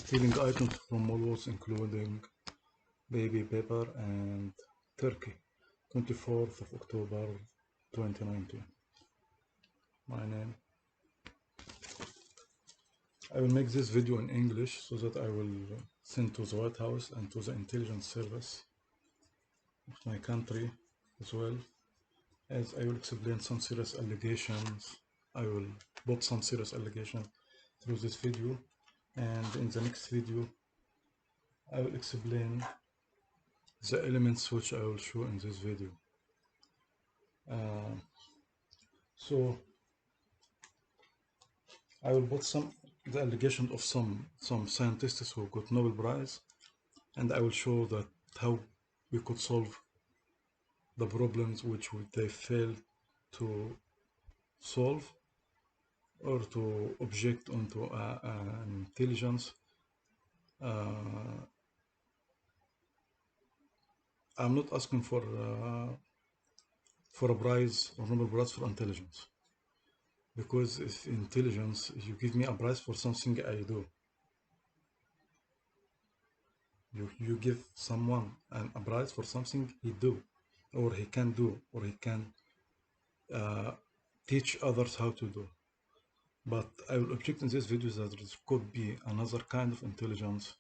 stealing items from Woolworths, including baby pepper and turkey. 24th of October 2019. My name. I will make this video in English so that I will send to the White House and to the intelligence service of my country as well, as I will explain some serious allegations. I will put some serious allegations through this video, and in the next video I will explain the elements which I will show in this video. So I will put the allegation of some scientists who got Nobel Prize, and I will show that how we could solve the problems which they failed to solve, or to object onto an intelligence. I'm not asking for a prize or Nobel Prize for intelligence, because if intelligence, if you give me a prize for something I do, you give someone a prize for something he do, or he can do, or he can teach others how to do. But I will object in this video that there could be another kind of intelligence,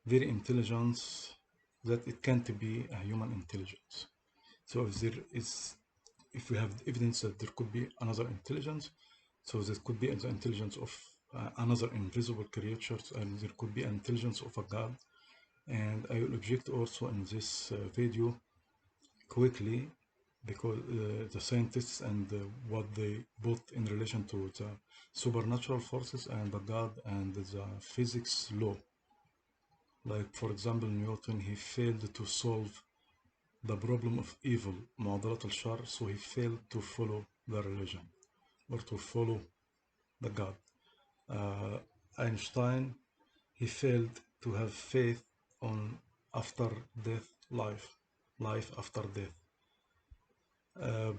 very intelligence, that it can't be a human intelligence. So if we have evidence that there could be another intelligence, so there could be the intelligence of another invisible creatures, and there could be an intelligence of a god. And I will object also in this video quickly, because the scientists and what they put in relation to the supernatural forces and the God and the physics law. Like, for example, Newton, he failed to solve the problem of evil, معضلة الشر, so he failed to follow the religion or to follow the God. Einstein, he failed to have faith on after death life after death.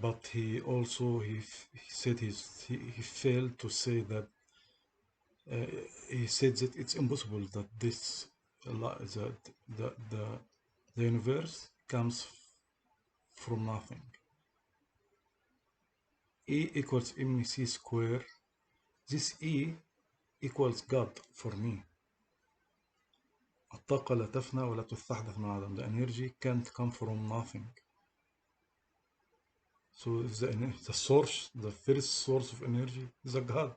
But he also he said he failed to say that he said that it's impossible that this the universe comes from nothing. E equals mc square. This E equals God for me. الطاقة لا تفنى ولا تستحدث من عدم. The energy can't come from nothing. So the source, the first source of energy is a God.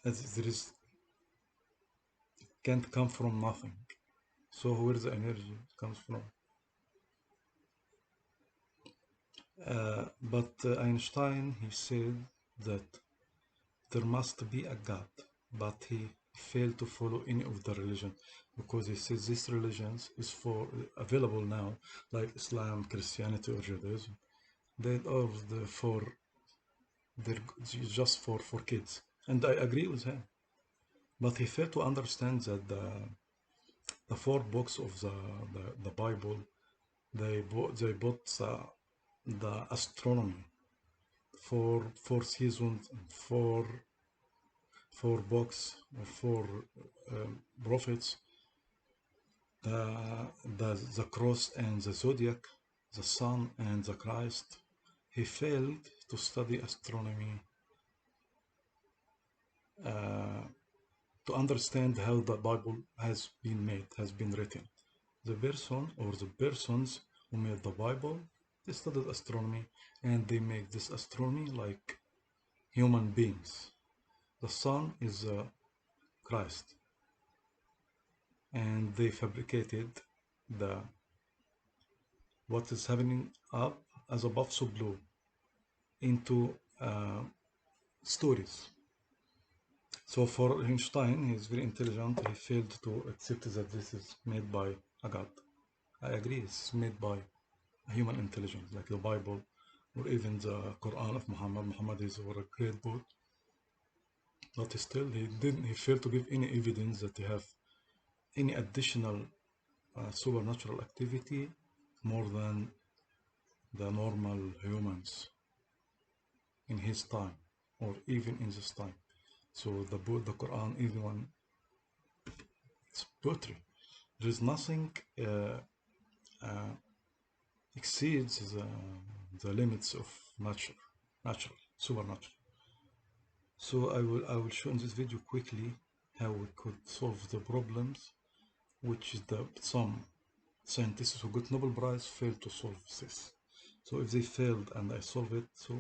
As there is, can't come from nothing. So where the energy comes from? But Einstein, he said that there must be a God, but he failed to follow any of the religion, because he says this religions is for available now, like Islam, Christianity, or Judaism. They are they're just for kids, and I agree with him. But he failed to understand that the 4 books of the Bible, they bought the astronomy, four seasons, four books, 4 prophets, the cross and the zodiac, the sun and the Christ. He failed to study astronomy to understand how the Bible has been made, has been written. The person or the persons who made the Bible, they studied astronomy, and they make this astronomy like human beings. The sun is Christ, and they fabricated what is happening up as above so below into stories. So for Einstein, he's very intelligent. He failed to accept that this is made by a God. I agree, it's made by a human intelligence, like the Bible, or even the Quran of Muhammad. Muhammad is a great book, but still he failed to give any evidence that they have any additional supernatural activity more than the normal humans in his time, or even in this time. So the Quran, even It's poetry. There is nothing exceeds the limits of natural, supernatural. So I will show in this video quickly how we could solve the problems which is some scientists who got Nobel Prize failed to solve this. So if they failed and I solve it, so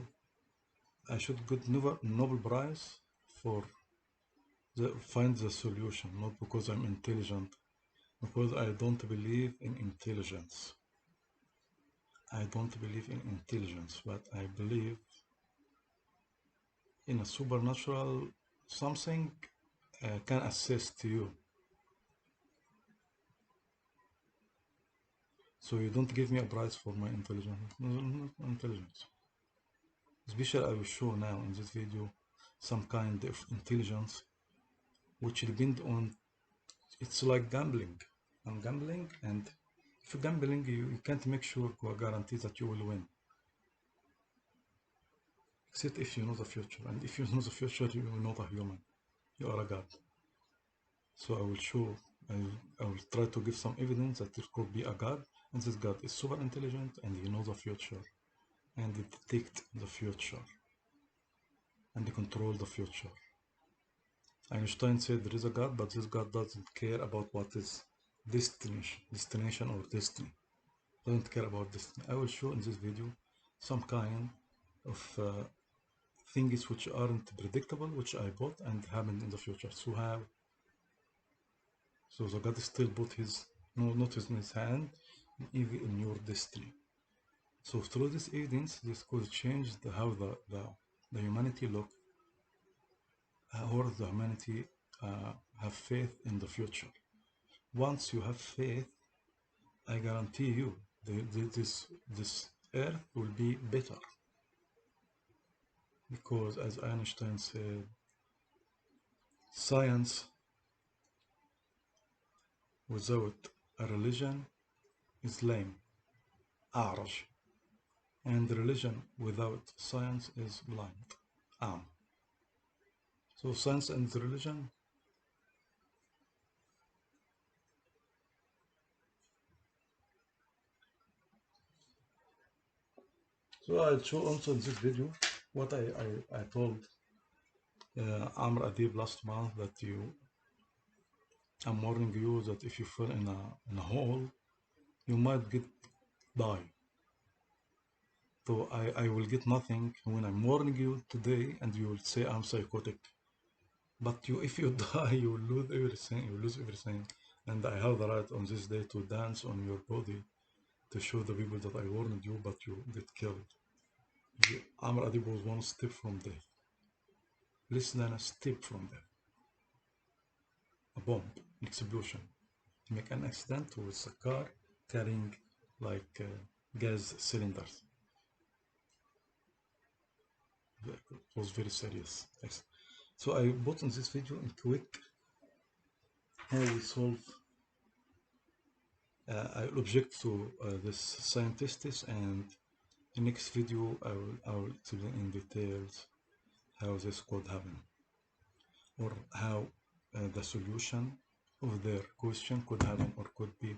I should get Nobel Prize for find the solution, not because I'm intelligent, because I don't believe in intelligence. I don't believe in intelligence, but I believe in a supernatural something can assist you. So you don't give me a prize for my intelligence. Not intelligence. Especially I will show now in this video some kind of intelligence which depend on, it's like gambling. I'm gambling, and if you're gambling, you can't make sure or guarantee that you will win. Except if you know the future, and if you know the future, you are not a human. You are a god. So I will show, I will try to give some evidence that there could be a god, and this god is super intelligent, and he knows the future, and he detect the future, and he control the future. Einstein said there is a god, but this god doesn't care about what is destination or destiny. Doesn't care about destiny. I will show in this video some kind of things which aren't predictable, which I bought and happened in the future. So how? So the God still put his, no, not in his hand, even in your destiny. So through this evidence, this could change how the humanity look, or the humanity have faith in the future. Once you have faith, I guarantee you, this earth will be better. Because as Einstein said, science without a religion is lame, أعرج, and religion without science is blind, أعمى. So science and religion, so I'll show also in this video what I told Amr Adib last month, that I'm warning you that if you fall in a hole, you might die. So I will get nothing when I'm warning you today, and you will say I'm psychotic. But if you die, you will lose everything. You lose everything. And I have the right on this day to dance on your body to show the people that I warned you, but you get killed. Amr Adib was one step from death. Less than a step from death. A bomb, an explosion. To make an accident with a car carrying like gas cylinders. It was very serious. Yes. So I put in this video in quick how we solve. I will object to this scientists, and in next video I will explain in details how this could happen, or how the solution of their question could happen, or could be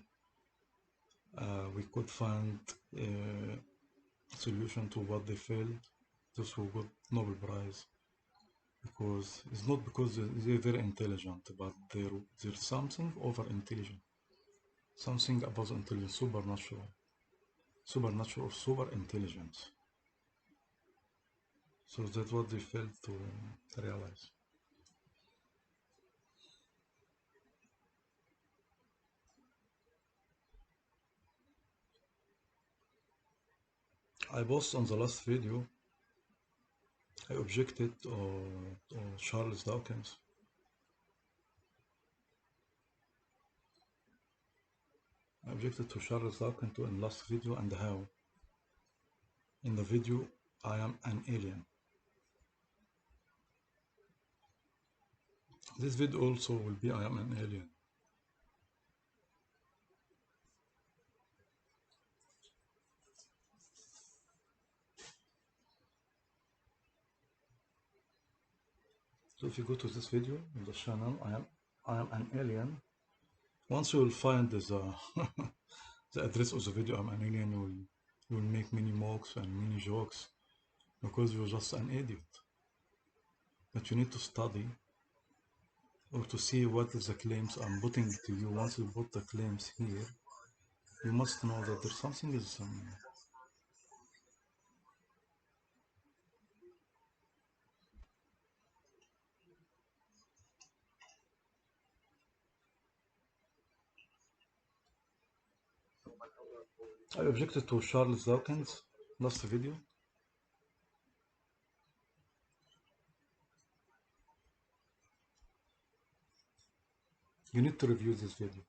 we could find a solution to what they failed, those who got Nobel Prize. Because it's not because they're very intelligent, but there's something over intelligent, something above intelligence, supernatural, super intelligence. So that's what they failed to realize. I posted on the last video, I objected to Charles Dawkins. I objected to Charles Dawkins in last video, and how in the video I am an alien. This video also will be I am an alien. So if you go to this video in the channel, I am an alien, Once you will find the the address of the video I'm an alien, you will make many mocks and many jokes because you're just an idiot. But you need to study or to see what is the claims I'm putting to you. Once you put the claims here, you must know that there's something is I objected to Charles Dawkins last video. You need to review this video.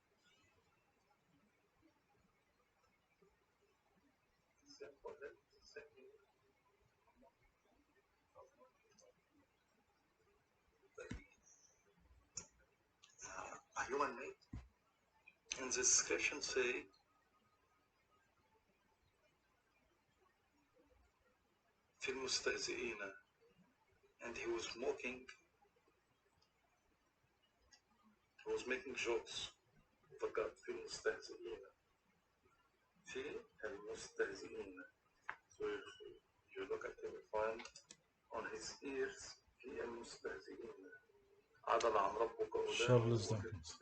A human made. In the description say في المستهزئين, and he was mocking, he was making jokes. فقط في المستهزئين, في المستهزئين. So if you look at him, you find on his ears في المستهزئين عدل عن ربك أولئك شارلز داكنز.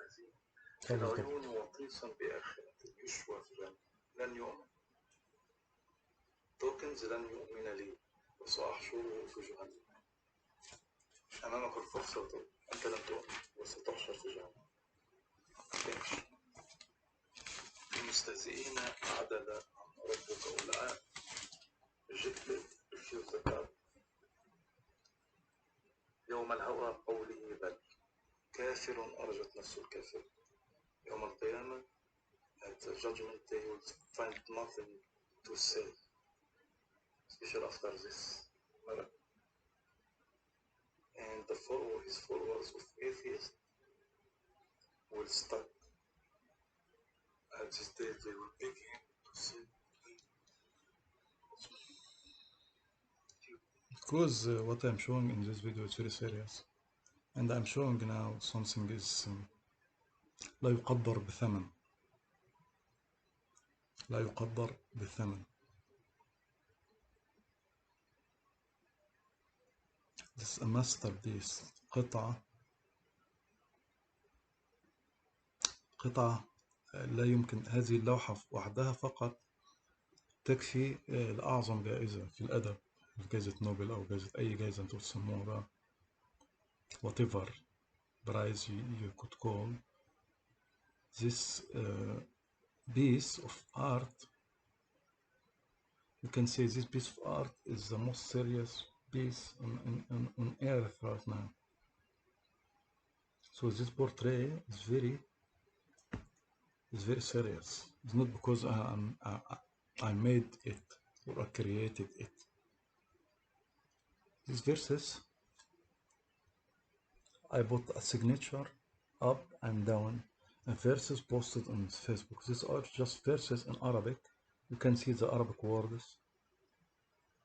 في العيون وطيسا بآخرة يشوى في جنة لن يؤمن. توكنز لن يؤمن لي وسأحشره في جهنم. أمامك الفرصة أنت لن تؤمن وستحشر في جهنم. المستهزئين عدل عن ربك أولئك جئت في الزكاة يوم الهوى قوله بل كافر أرجت نفس الكافر. يوم القيامة at the judgment day you will find nothing to say, especially after this. And his followers of atheists will stop at this day. They will beg him to say, because what I'm showing in this video is very serious, and I'm showing now something is لا يقدر بثمن. لا يقدر بثمن. This is a masterpiece. قطعة لا يمكن. هذه اللوحة وحدها فقط تكفي لأعظم جائزة في الأدب، جائزة نوبل أو جائزة أي جائزة أنتوا تسموها بقى، whatever prize you could call this piece of art. You can say this piece of art is the most serious piece on earth right now. So this portrait is very serious. It's not because I made it or I created it. These verses, I put a signature up and down, and verses posted on Facebook. These are just verses in Arabic. You can see the Arabic words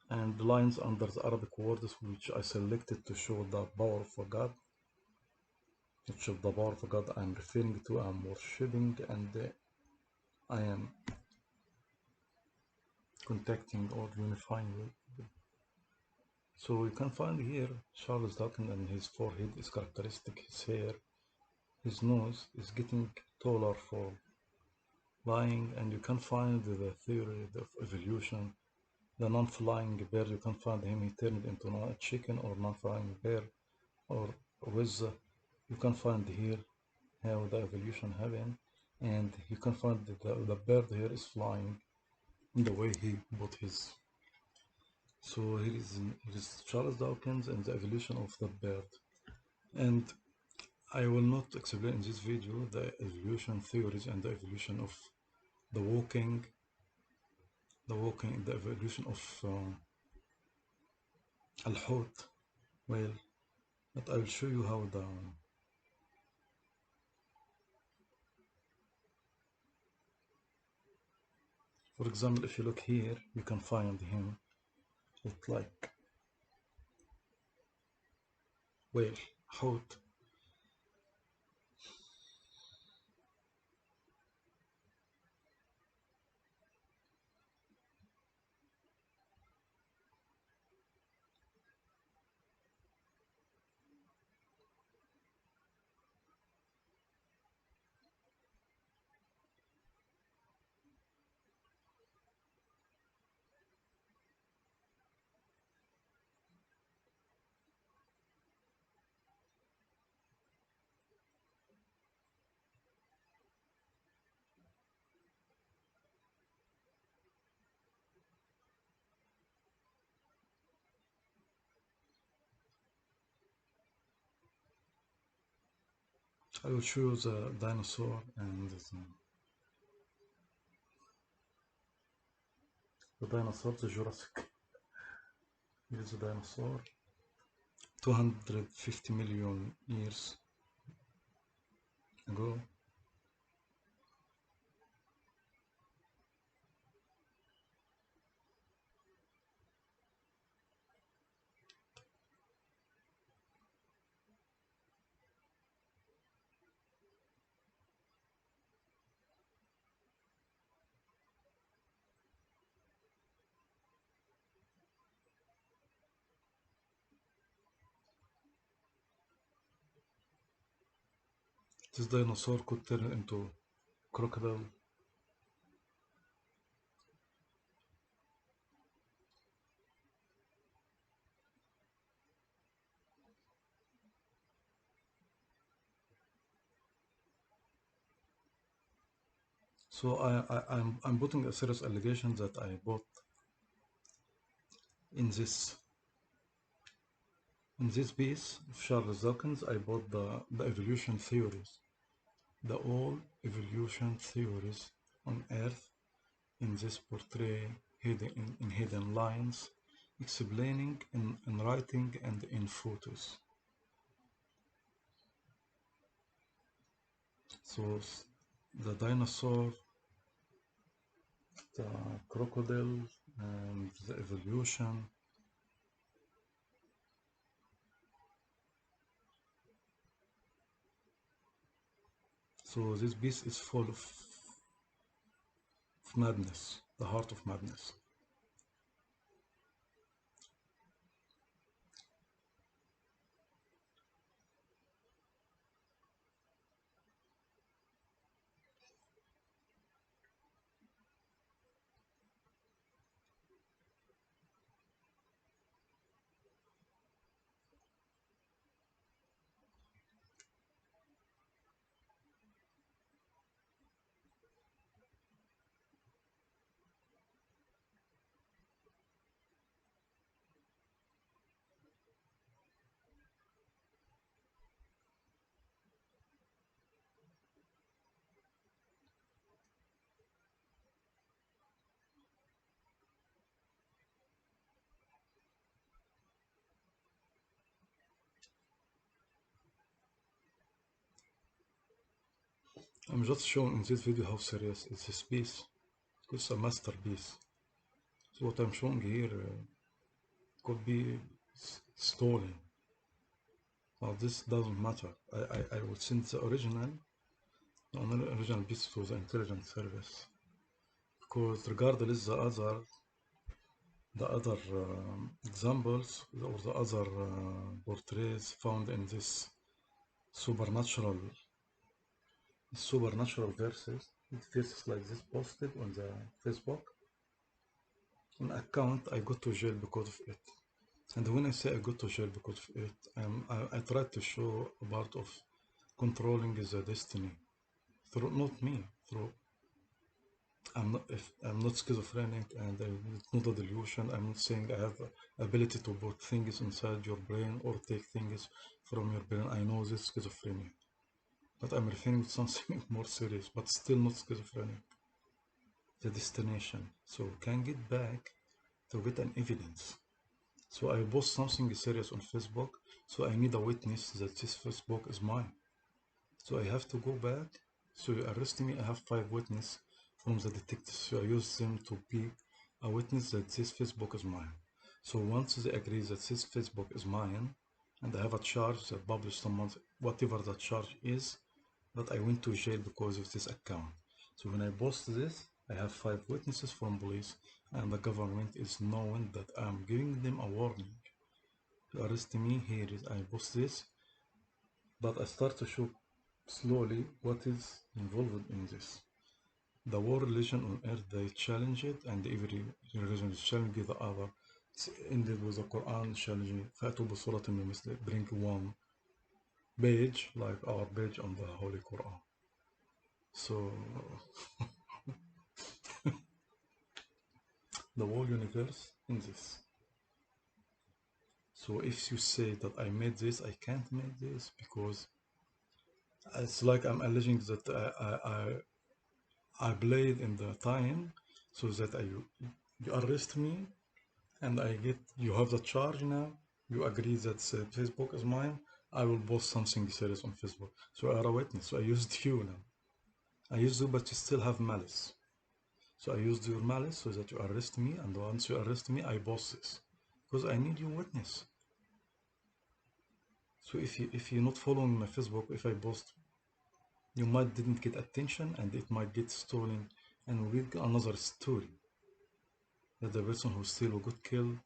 and the lines under the Arabic words, which I selected to show the power of God. Which of the power of God I'm referring to, I'm worshipping, and I am contacting or unifying with. So you can find here Charles Dawkins, and his forehead is characteristic, his hair, his nose is getting taller for flying, and you can find the theory of evolution. The non-flying bird, you can find him, he turned into a chicken or non-flying bird, or with you can find here how the evolution happened, and you can find the bird here is flying in the way he put his. So here is Charles Dawkins and the evolution of the bird. And I will not explain in this video the evolution theories and the evolution of the walking, the evolution of al-hut whale, but I will show you how the for example, if you look here, you can find him look like whale, hut. I will choose a dinosaur and the dinosaur, the Jurassic. Here's a dinosaur. 250 million years ago. This dinosaur could turn into crocodile. So I'm putting a serious allegation that I bought in this piece of Charles Dawkins. I bought the evolution theories, the all evolution theories on Earth in this portrait in hidden lines, explaining in writing and in photos. So the dinosaur, the crocodile, and the evolution. So this piece is full of madness, the heart of madness. I'm just showing in this video how serious is this piece. It's a masterpiece. So what I'm showing here could be stolen. Well, this doesn't matter. I will send the original piece to the intelligence service, because regardless the other examples or the other portraits found in this supernatural verses like this posted on the Facebook an account, I got to jail because of it. And when I say I got to jail because of it, I tried to show a part of controlling the destiny through not me, through I'm not schizophrenic, and it's not a delusion. I'm not saying I have the ability to put things inside your brain or take things from your brain. I know this schizophrenia, but I'm referring to something more serious, but still not schizophrenic. The destination, so can get back to get an evidence. So I post something serious on Facebook, so I need a witness that this Facebook is mine. So I have to go back. So you arrest me, I have 5 witnesses from the detectives. So I use them to be a witness that this Facebook is mine. So once they agree that this Facebook is mine, and I have a charge that published someone, whatever the charge is, that I went to jail because of this account. So when I post this, I have 5 witnesses from police, and the government is knowing that I'm giving them a warning to arrest me. Here is I post this, but I start to show slowly what is involved in this. The war religion on earth, they challenge it, and every religion is challenging the other. It's ended with the Quran challenging فَأْتُوا بِصُورَةٍ مِّن مِثْلِهِ, bring one page like our page on the Holy Quran. So the whole universe in this. So if you say that I made this, I can't make this because It's like I'm alleging that I played in the time so that you arrest me and I get you have the charge now. You agree that Facebook is mine. I will post something serious on Facebook. So I are a witness. So I used you now. I used you, but you still have malice. So I used your malice so that you arrest me, and once you arrest me, I post this because I need your witness. So if you're not following my Facebook, if I post, you might didn't get attention, and it might get stolen, and we'll get another story that the person who still got killed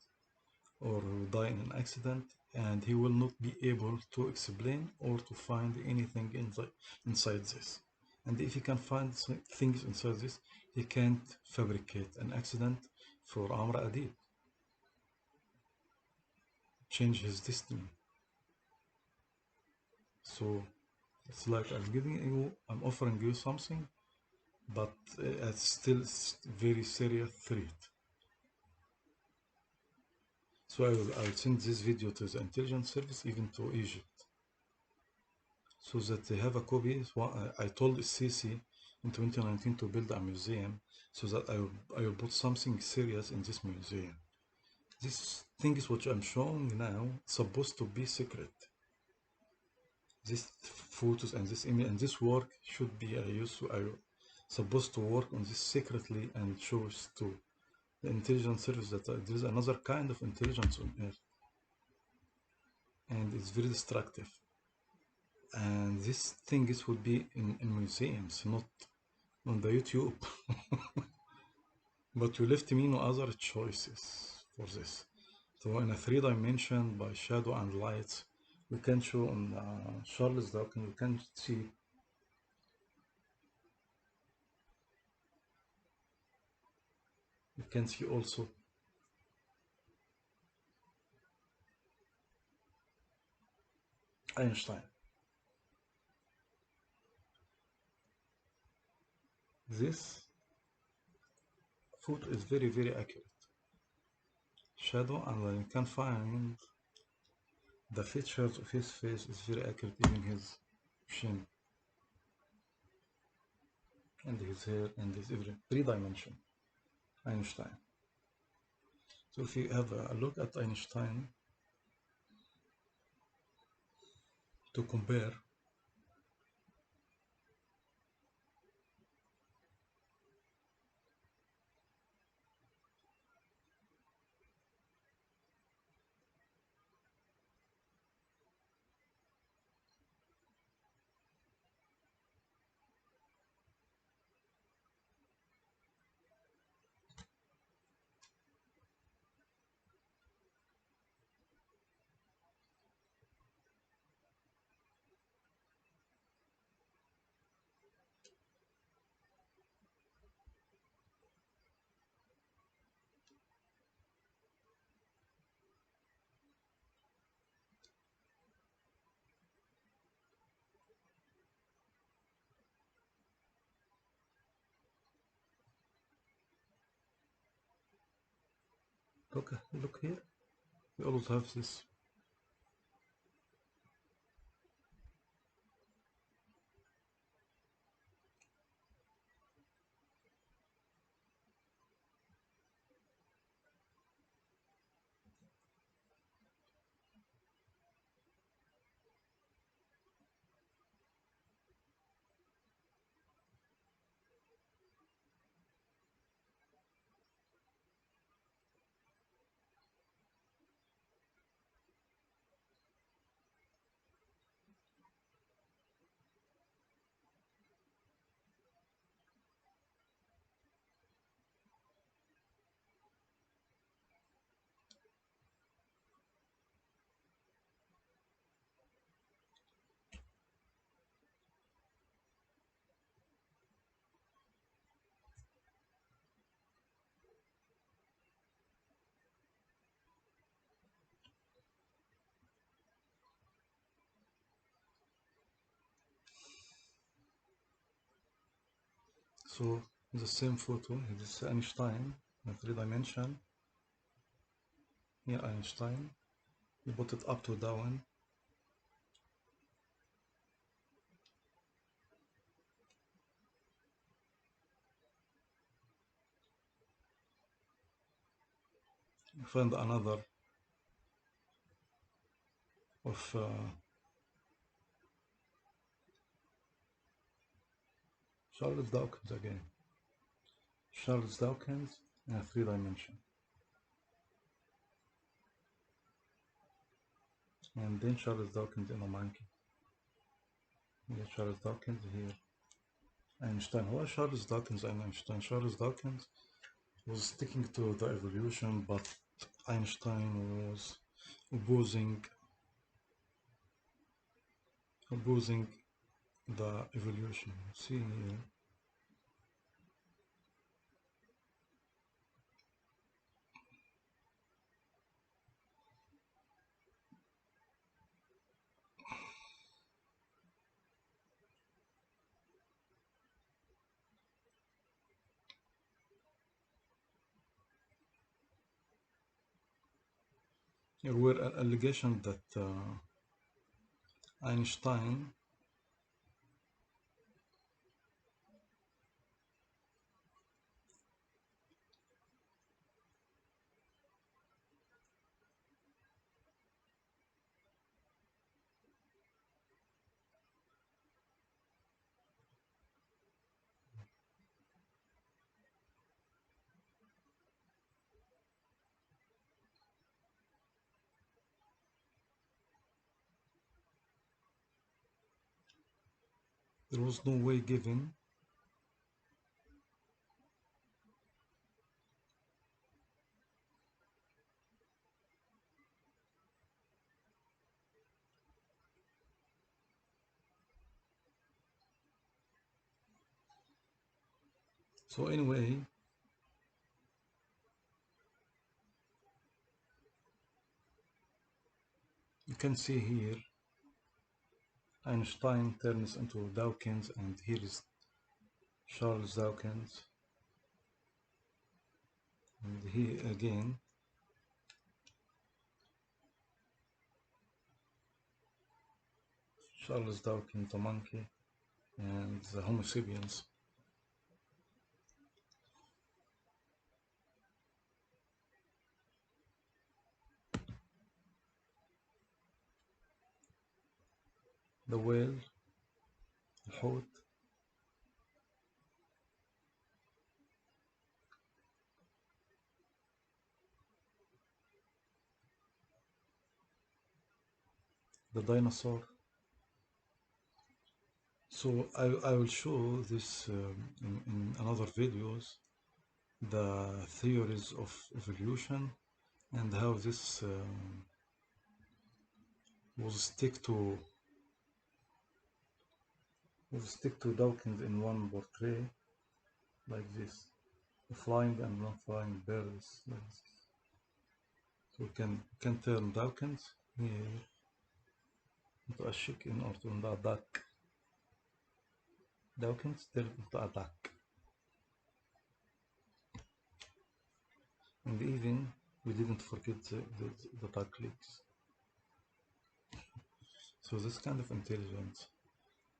or who died in an accident, and he will not be able to explain or to find anything inside this. And if he can find things inside this, he can't fabricate an accident for Amr Adib, change his destiny. So it's like I'm offering you something, but it's still very serious threat. So I will send this video to the intelligence service, even to Egypt, so that they have a copy. So I told Sisi in 2019 to build a museum, so that I will put something serious in this museum. This thing is what I'm showing now, supposed to be secret. These photos and this image and this work should be I supposed to work on this secretly and shows to the intelligence service that there is another kind of intelligence on Earth, and it's very destructive. And this thing is would be in museums, not on the YouTube. But you left me no other choices for this. So in a three dimension by shadow and lights, we can show on Charles Darwin. You can see also Einstein. This photo is very accurate. Shadow, and when you can find the features of his face is very accurate, even his chin and his hair and his every three dimension. Einstein. So if you have a look at Einstein to compare, look here. We always have this. So the same photo. This is Einstein in three dimension. Here Einstein. You put it up to down. find another of Charles Dawkins again. Charles Dawkins in a 3 dimension. And then Charles Dawkins in a monkey. Yeah, Charles Dawkins here. Einstein. Who are Charles Dawkins and Einstein? Charles Dawkins was sticking to the evolution, but Einstein was opposing the evolution. See here. Here were an allegation that Einstein there was no way given so anyway you can see here Einstein turns into Dawkins, and here is Charles Dawkins, and here again Charles Dawkins, the monkey, and the Homo sapiens. The whale, الحوت, the dinosaur. So I will show this in another videos, the theories of evolution and how this was stick to Dawkins in one portrait like this, flying and non-flying birds like this. So we can turn Dawkins here into a chicken or into a duck. Dawkins turned into a duck. And even we didn't forget the duck legs. So this kind of intelligence,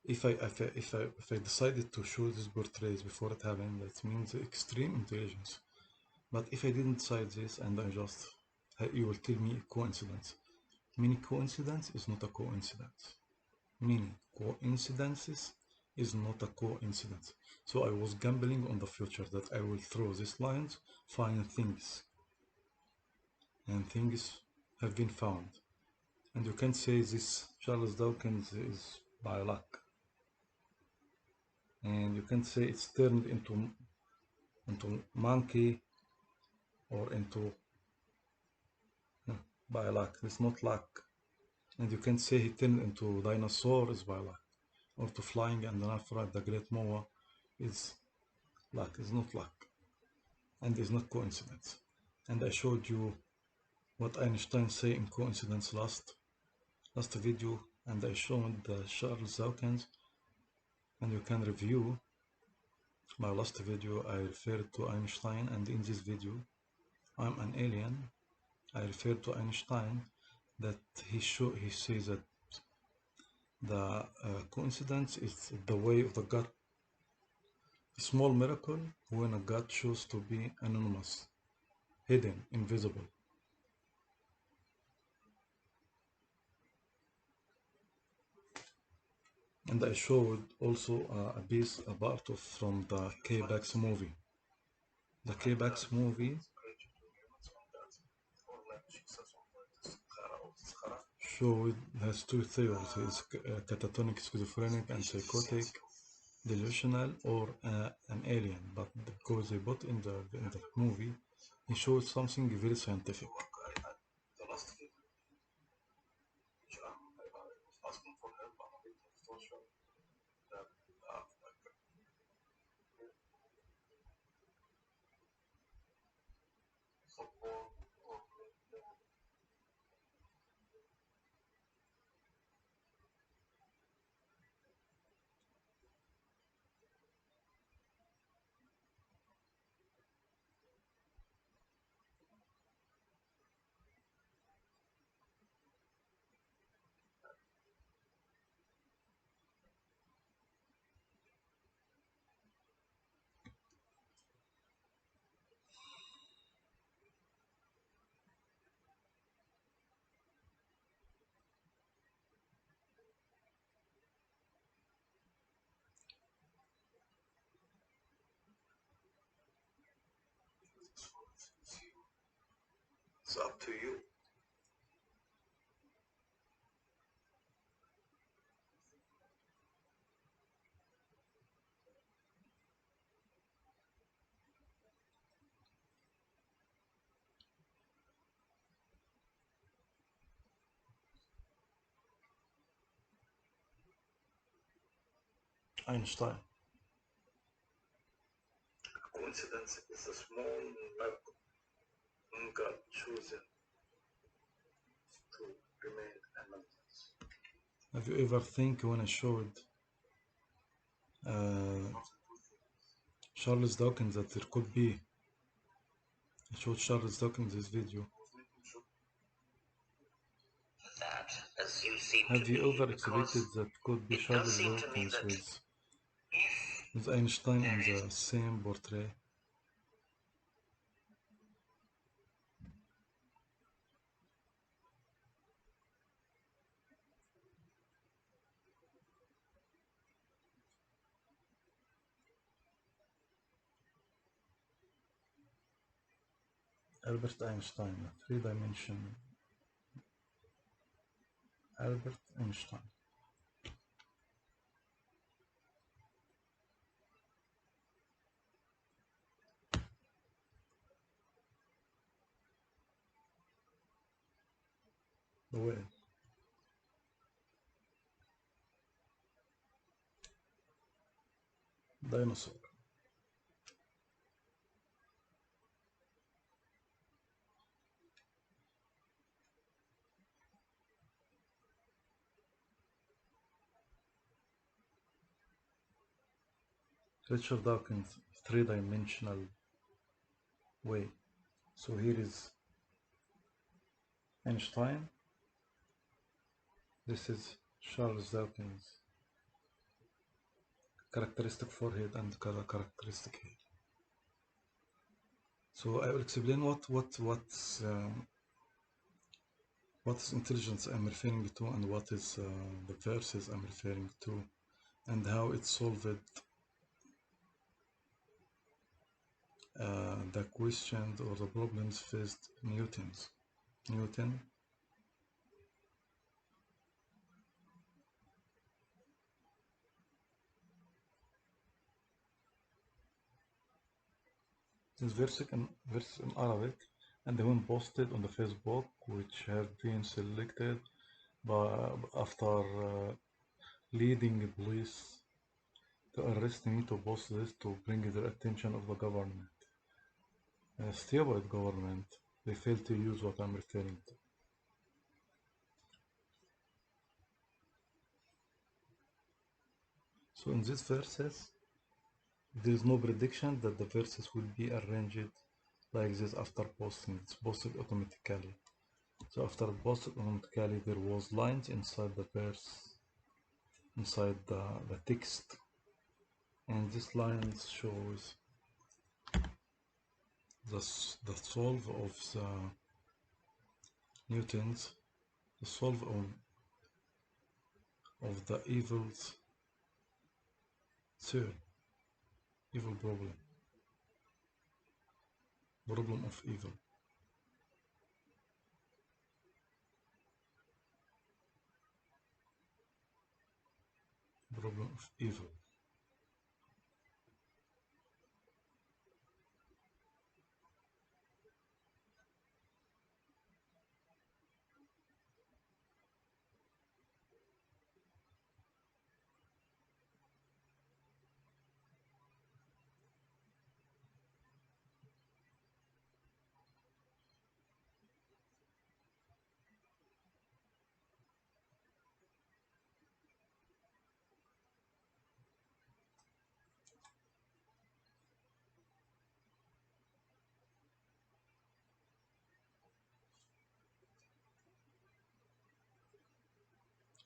if I decided to show these portraits before it happened, that means extreme intelligence. But if I didn't decide this and I just, you will tell me coincidence. Many coincidence is not a coincidence. Many coincidences is not a coincidence. So I was gambling on the future that I will throw these lines, find things, and things have been found. And you can say this Charles Dawkins is by luck. And you can say it's turned into monkey or into by luck. It's not luck. And you can say he turned into dinosaur is by luck. Or to flying and then after the great Moa is luck. It's not luck. And it's not coincidence. And I showed you what Einstein say in coincidence last video, and I showed the Charles Dawkins, and you can review my last video. I referred to Einstein, and in this video I'm an alien. I referred to Einstein that he says that the coincidence is the way of the God. A small miracle when a God chose to be anonymous, hidden, invisible. And I showed also a part of from the K-Bax movie. The K-Bax movie showed has two theories: is catatonic, schizophrenic, and psychotic, delusional, or an alien. But because they put in the movie, he showed something very scientific. It's up to you. Einstein. Coincidence is a small number God chosen to remain anonymous. Have you ever think when I showed uh, Charles Dawkins that there could be? I showed Charles Dawkins this video. That, as you seem Have to you be, ever expected that could be it does Charles seem to me Dawkins that with Einstein in the same portrait? Albert Einstein, three-dimension Albert Einstein. The whale. Dinosaur. Richard Dawkins, three-dimensional way. So here is Einstein. This is Charles Dawkins. Characteristic forehead and characteristic head. So I will explain what is intelligence I'm referring to, and what is the verses I'm referring to, and how it solved the questions or the problems faced Newton. This verse in Arabic, and when posted on the Facebook, which have been selected by after leading police to arrest me to post this to bring the attention of the government. Stupid government, they fail to use what I'm referring to. So in these verses, there is no prediction that the verses will be arranged like this after posting. It's posted automatically. So after posted automatically, there was lines inside the verse, inside the text, and this lines shows the solve of the Newton's, the solve of the evils Third, evil problem. Problem of evil. Problem of evil.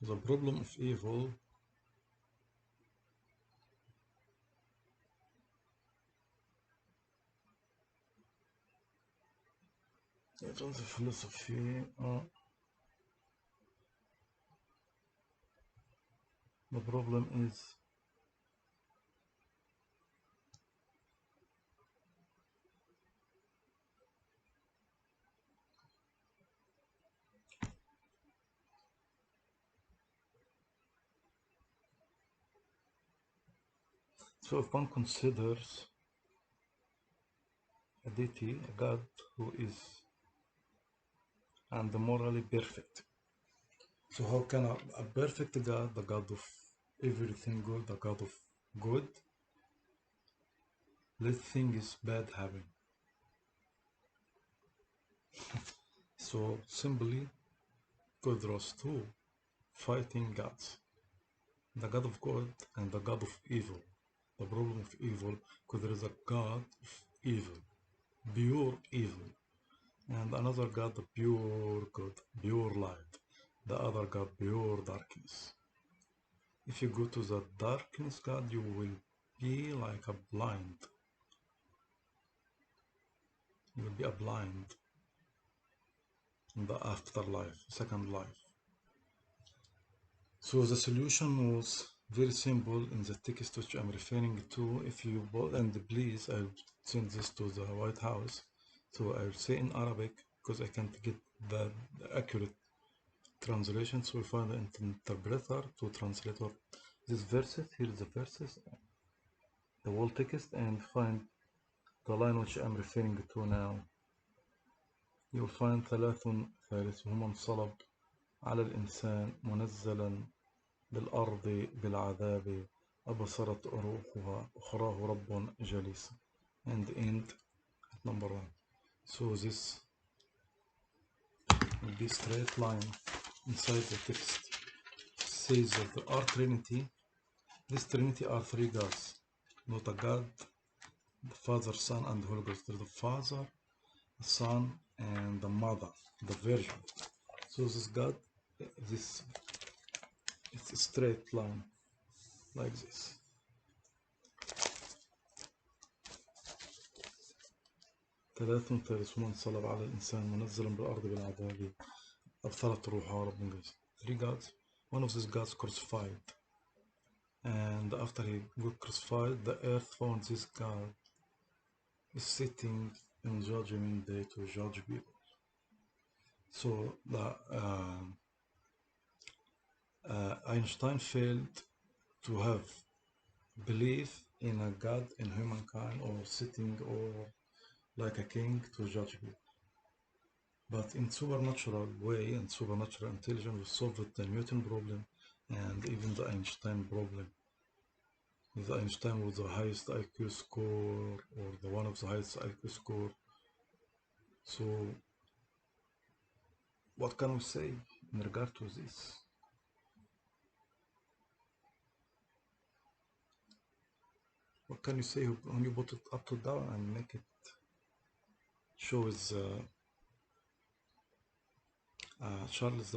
The problem of evil it was a philosophy. The problem is so if one considers a deity, a god who is and morally perfect. So how can a perfect god, the god of everything good, the god of good, let things bad happen? So simply, because there was two fighting gods, the god of good and the god of evil. The problem of evil, because there is a god of evil, pure evil, and another god, the pure good, pure light, the other god, pure darkness. If you go to the darkness god, you will be like a blind. You will be a blind in the afterlife, second life. So the solution was very simple in the text which I'm referring to. If you and please, I'll send this to the White House. So I'll say in Arabic because I can't get the accurate translation. So we find an interpreter to translate what these verses. Here is the verses, the whole text, and find the line which I'm referring to now. You'll find ثالثهما انصلب على الإنسان منزلا بالأرض بالعذاب أبصرت روحها أخراه رب جليس. And end at number 1. So this will be straight line inside the text. Says that the are Trinity. This Trinity are three gods, not a God, the Father, Son, and Holy Ghost. There's the Father, the Son, and the Mother, the Virgin. So this God, this it's a straight line like this. ثالثهما انصلب على الإنسان منزلا بالأرض بالعذاب أبصرت روحها رب جليس. Three gods. One of these gods crucified, and after he got crucified, the earth found this God is sitting in judgment day to judge people. So the Einstein failed to have belief in a God in humankind or sitting or like a king to judge people. But in supernatural way and supernatural intelligence, we solved the Newton problem and even the Einstein problem. The Einstein was the highest IQ score or the one of the highest IQ score. So what can we say in regard to this? What can you say when you put it up to down and make it shows Charles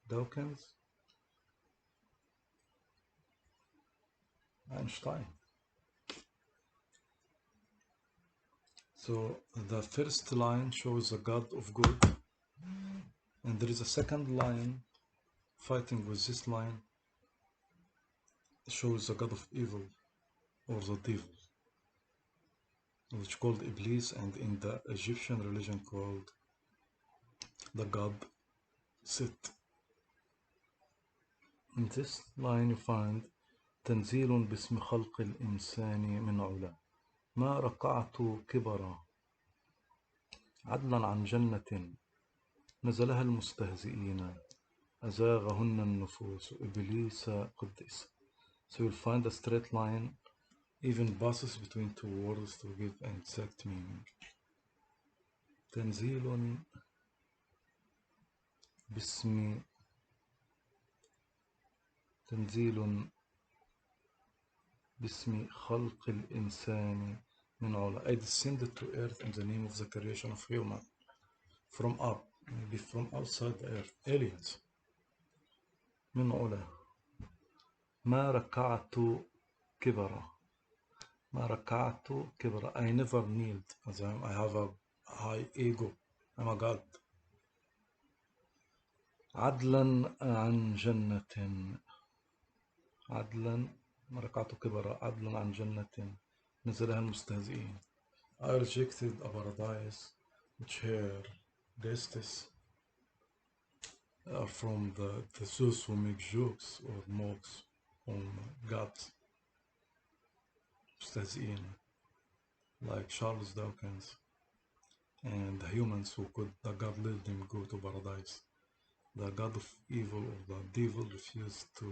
Dawkins? Einstein. So the first line shows the God of good, And there is a second line fighting with this line, shows the god of evil or the devil, which called Iblis, and in the Egyptian religion called the god Set. In this line you find تنزيل باسم خلق الإنسان من علا ما رقعت كبرا عدلا عن جنة نزلها المستهزئين أزاغهن النفوس إبليس قدس. So you'll find a straight line even passes between two words to give an exact meaning. تنزيل باسم خلق الإنسان من علا. I descended to earth in the name of the creation of human. From up, maybe from outside the earth, aliens. من علا ما ركعت كبرا. ما ركعت كبرا. I never kneeled as I have a high ego. I'm a god. عدلا عن جنة. عدلا ما ركعت كبرا عدلا عن جنة نزلها المستهزئين. I rejected a paradise which her guests are from the those who make jokes or mocks on gods. مستهزئين, like Charles Dawkins, and the humans who could the god let them go to paradise. The god of evil or the devil refused to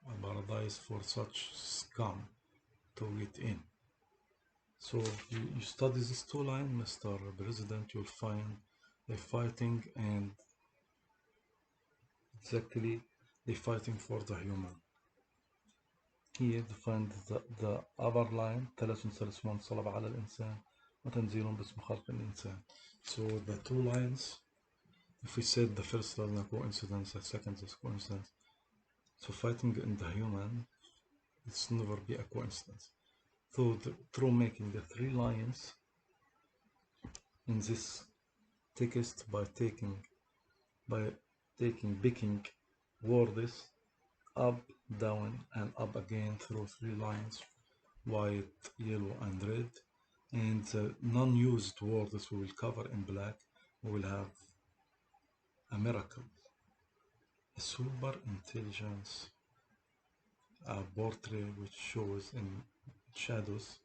a paradise for such scum to get in. So you study these two lines, Mr. President, you'll find they're fighting, and exactly they're fighting for the human. Here you find the other line ثلاث ثلاث من صلب على الإنسان وتنزيل باسم خلق الإنسان. So the two lines, if we said the first line a coincidence, the second is coincidence. So fighting in the human, it's never be a coincidence. So through making the three lines in this text picking words up, down, and up again through three lines, white, yellow, and red, and the non-used words we will cover in black. We will have a miracle, a super intelligence, a portrait which shows in shadows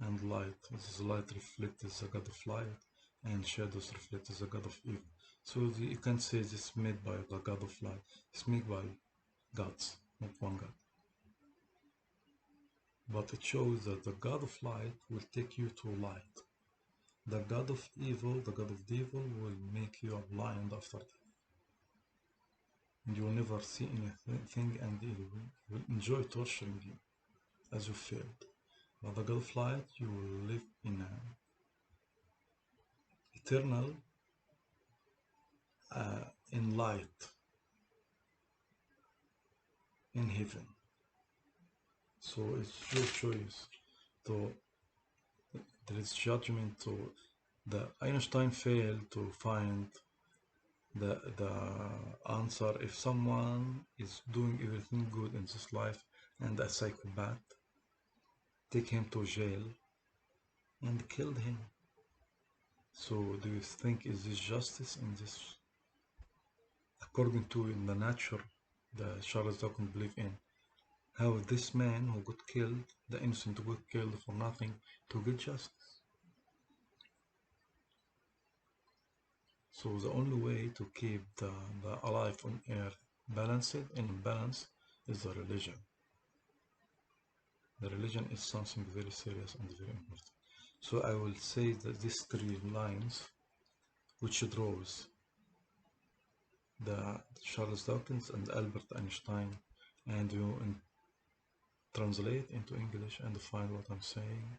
and light. This light reflects the god of light, and shadows reflect the god of evil. So you can say this is made by the god of light. It's made by gods, not one god. But it shows that the god of light will take you to light. The god of evil, the god of devil, will make you blind after that. And you will never see anything, and it will enjoy torturing you as you failed. But the god of light, you will live in an eternal in light in heaven. So it's your choice. So there is judgment. So the Einstein failed to find the answer. If someone is doing everything good in this life and a psychopath, take him to jail and killed him. So do you think is this justice in this? According to in the nature, the Charles Darwin believe in, how this man who got killed, the innocent who got killed for nothing, to get justice. So the only way to keep the alive on earth balanced and in balance is the religion. The religion is something very serious and very important. So I will say that these three lines, which draws the Charles Dawkins and Albert Einstein, and you translate into English and find what I'm saying,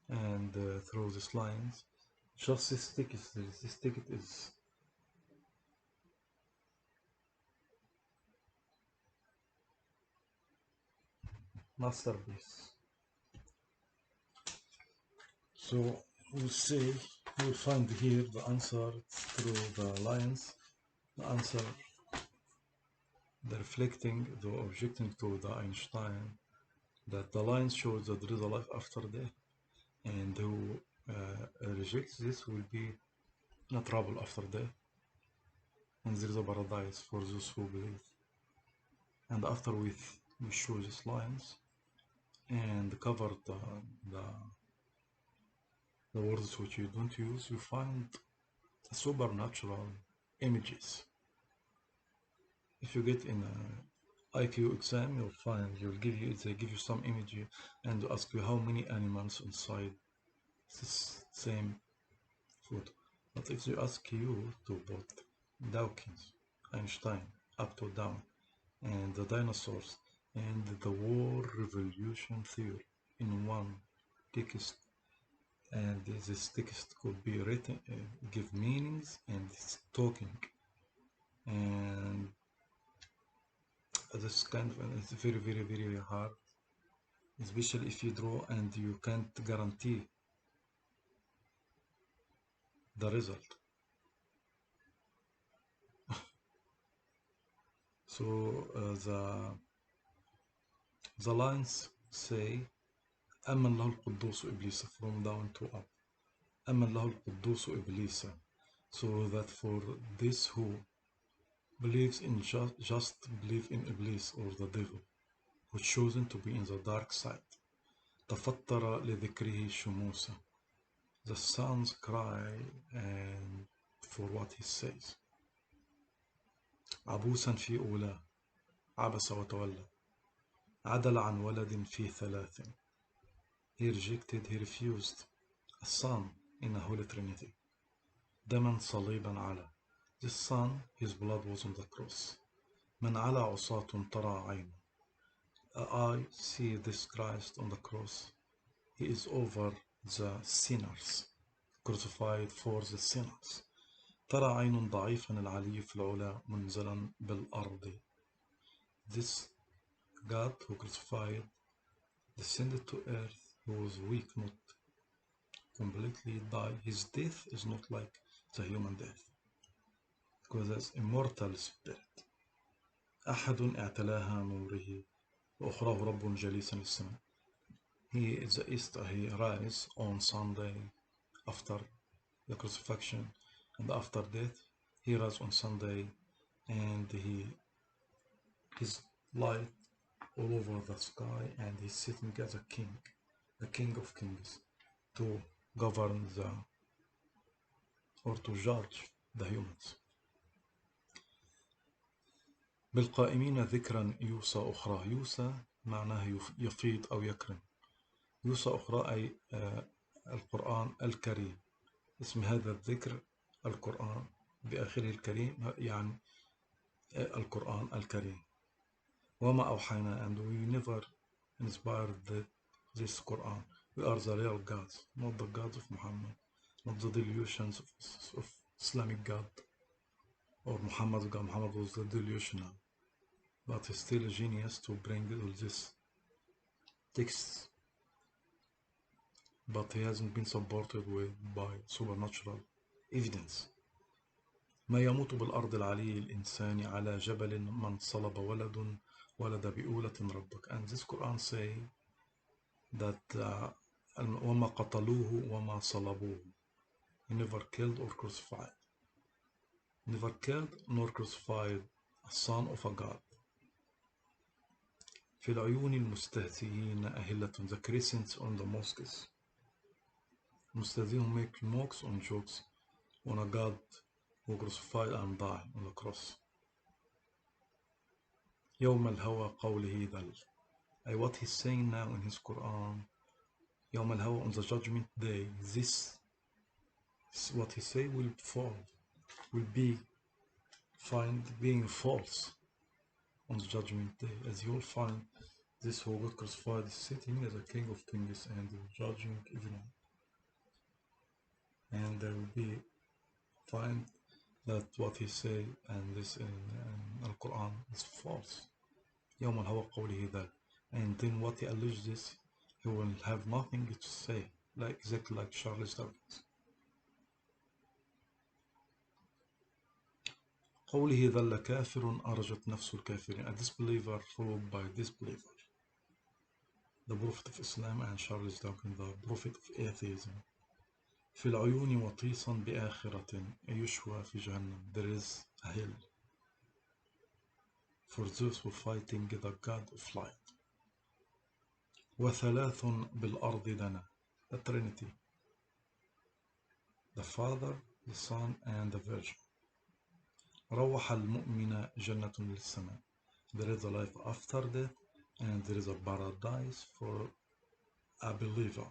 and through these lines, just this ticket is masterpiece. So we'll say we'll find here the answer through the lines The answer, the reflecting, the objecting to the Einstein, that the lines show that there is a life after death, and who rejects this will be in a trouble after death, and there is a paradise for those who believe. And after we show these lines and cover the, the words which you don't use, you find supernatural images. If you get in a IQ exam, you'll find they give you some image and ask you how many animals inside this same food. But if they ask you to put Dawkins, Einstein, up to down, and the dinosaurs, and the war revolution theory in one text, and this text could be written, give meanings, and it's talking, and this kind of it's very, very, very hard, especially if you draw and you can't guarantee the result. So the lines say أمن له القدوس إبليس, from down to up. أمن له القدوس إبليس, so that for this who believes in just believe in Iblis or the devil, who chosen to be in the dark side. تفطر لذكره شموسا, the sons cry and for what he says. عبوسا في أولى, عبس وتولى, عدل عن ولد في ثلاث, he rejected, he refused a son in a holy trinity. دما صليبا على, this son, his blood was on the cross. من على عصاة ترى عينه, I see this Christ on the cross. He is over the sinners, crucified for the sinners. ترى عين ضعيفا العلي في العلا منزلا بالأرض. This God who crucified descended to earth, who was weak, not completely died. His death is not like the human death, because as immortal spirit. أحد اعتلاها نوره وأخراه رب جليسا للسماء. He is the East, he rise on Sunday after the crucifixion, and after death he rise on Sunday, and his light all over the sky, and he's sitting as a king, the King of Kings, to govern or to judge the humans. بالقائمين ذكرا يوسى أخرى, يوسى معناه يفيض أو يكرم, يوسى أخرى أي القرآن الكريم. اسم هذا الذكر القرآن بآخره الكريم, يعني القرآن الكريم. وما أوحينا, and we never inspired this Quran. We are the real gods, not the gods of Muhammad, not the delusions of Islamic God or Muhammad's God. Muhammad was the delusional, but he's still a genius to bring all this texts, but he hasn't been supported by supernatural evidence. ما يموت بالأرض العلي الإنسان على جبل من صلب ولد بأولة ربك. And this Quran say that وما قتلوه وما صلبوه, he never killed or crucified, never killed nor crucified a son of a God. في العيون المستهزئين أهلة, the crescents on the mosques. المستهزئين make mocks on jokes on a God who crucified and died on the cross. يوم الهوى قوله ذل, what he's saying now in his Quran, يوم الهوى, on the judgment day, this what he say will fall, will be being false on the judgment day, as he will find this who got crucified sitting as a King of Kings and judging everyone, and there will be find that what he say and this in Al-Quran is false. يوم الهوى قوله ذل, and then what he alleges this, he will have nothing to say, like exactly like Charles Dickens. قوله ظل كافر أرجت نفس الكافرين. A disbeliever followed by disbeliever. The Prophet of Islam and Charles Dawkins, the Prophet of Atheism. في العيون وطيسا بآخرة يشوى في جهنم. There is a hell for those who fighting the God of light. وثلاث بالأرض دنا. The Trinity. The Father, the Son, and the Virgin. روح المؤمن جنة للسماء. There is a life after death and there is a paradise for a believer.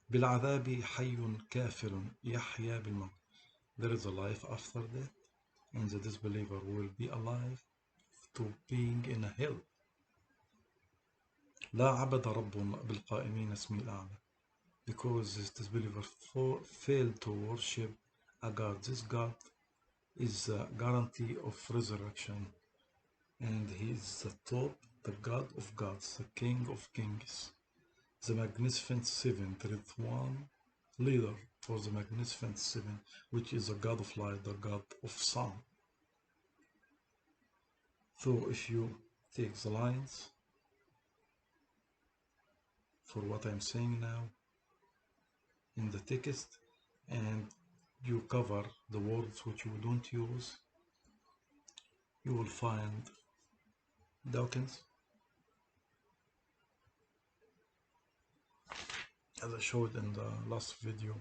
بالعذاب حي كافر يحيا بالموت. There is a life after death and the disbeliever will be alive to being in a hell. لا عبد رب بالقائمين اسمي الأعلى. Because this disbeliever failed to worship a God. This God is a guarantee of resurrection and he is the top, the God of gods, the King of kings, the Magnificent Seven. There is one leader for the Magnificent Seven, which is the God of light, the God of sun. So if you take the lines for what I'm saying now in the text and you cover the words which you don't use, you will find Dawkins, as I showed in the last video.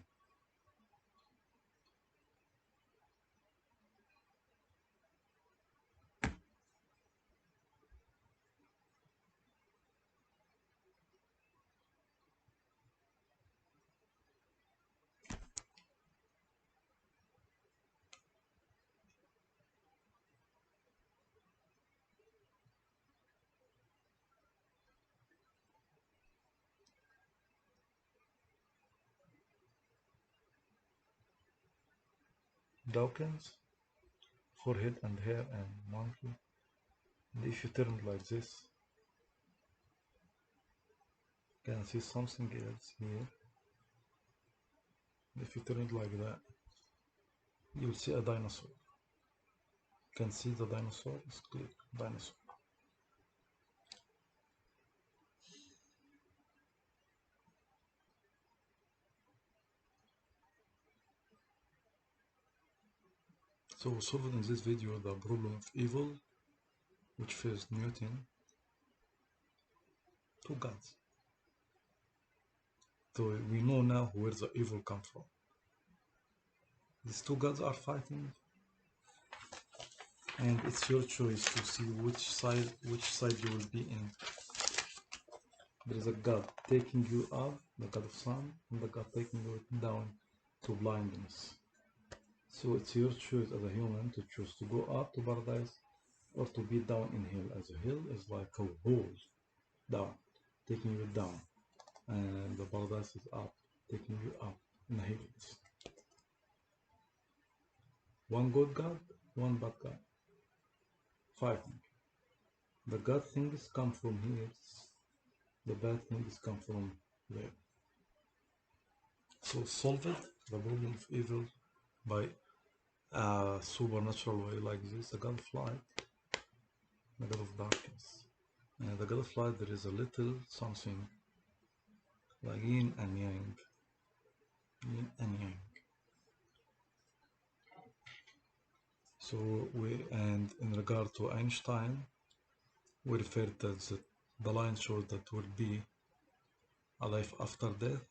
Dawkins, forehead and hair and monkey. And if you turn like this, you can see something else here. If you turn it like that, you'll see a dinosaur. You can see the dinosaur is clear. Dinosaur. So we solved in this video the problem of evil, which faced Newton. Two gods. So we know now where the evil comes from. These two gods are fighting, and it's your choice to see which side you will be in. There is a God taking you up, the God of sun, and the God taking you down to blindness. So it's your choice as a human to choose to go up to paradise or to be down in hell. As a hell is like a hole down, taking you down, and the paradise is up, taking you up in the heavens. One good God, one bad God, fighting. The good things come from here, the bad things come from there. So solve it, the problem of evil, by a supernatural way like this. The God of light, the God of darkness. And the God of light, there is a little something like yin and yang. Yin and yang. So and in regard to Einstein, we referred that the line shows that will be a life after death.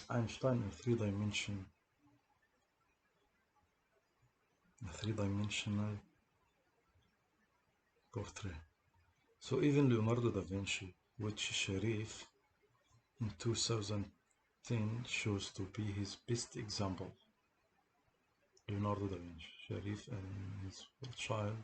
Einstein in three-dimensional portrait. So even Leonardo da Vinci, which Sharif in 2010 shows to be his best example. Leonardo da Vinci, Sharif and his child,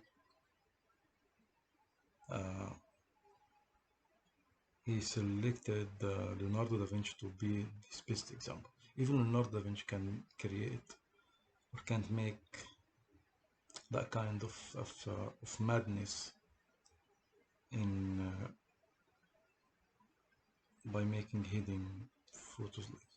he selected Leonardo da Vinci to be his best example. Even Leonardo da Vinci can create or can't make that kind of madness in by making hidden photos like